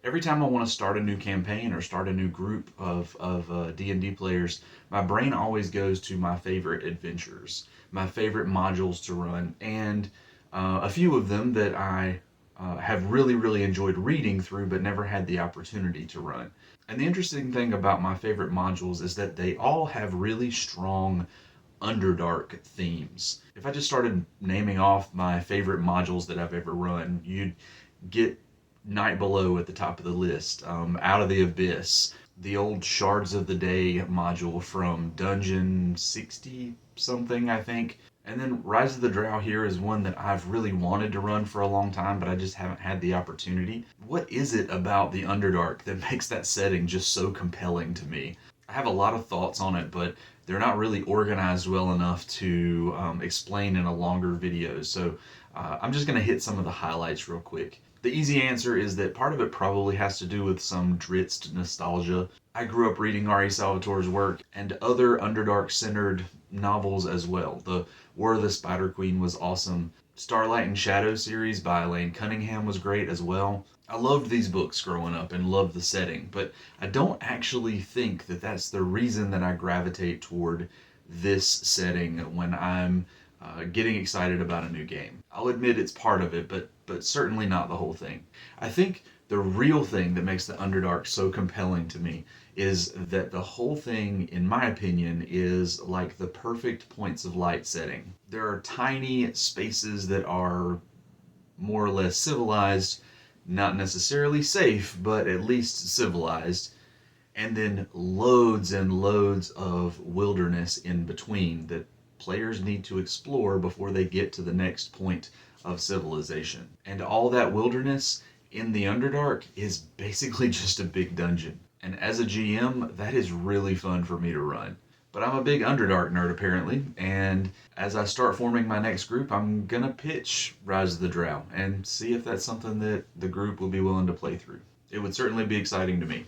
Every time I want to start a new campaign or start a new group of D&D players, my brain always goes to my favorite adventures, my favorite modules to run, and a few of them that I have really enjoyed reading through but never had the opportunity to run. And the interesting thing about my favorite modules is that they all have really strong Underdark themes. If I just started naming off my favorite modules that I've ever run, you'd get Night Below at the top of the list, Out of the Abyss, the old Shards of the Day module from Dungeon 60 something, I think. And then Rise of the Drow here is one that I've really wanted to run for a long time, but I just haven't had the opportunity. What is it about the Underdark that makes that setting just so compelling to me? I have a lot of thoughts on it, but they're not really organized well enough to explain in a longer video. So I'm just going to hit some of the highlights real quick. The easy answer is that part of it probably has to do with some Drizzt nostalgia. I grew up reading R.E. Salvatore's work and other Underdark-centered novels as well. The War of the Spider Queen was awesome. Starlight and Shadows series by Elaine Cunningham was great as well. I loved these books growing up and loved the setting, but I don't actually think that that's the reason that I gravitate toward this setting when I'm getting excited about a new game. I'll admit it's part of it, but certainly not the whole thing. I think the real thing that makes the Underdark so compelling to me is that the whole thing, in my opinion, is like the perfect points of light setting. There are tiny spaces that are more or less civilized, not necessarily safe, but at least civilized, and then loads and loads of wilderness in between that players need to explore before they get to the next point of civilization. And all that wilderness in the Underdark is basically just a big dungeon. And as a GM, that is really fun for me to run. But I'm a big Underdark nerd apparently, and as I start forming my next group, I'm gonna pitch Rise of the Drow and see if that's something that the group will be willing to play through. It would certainly be exciting to me.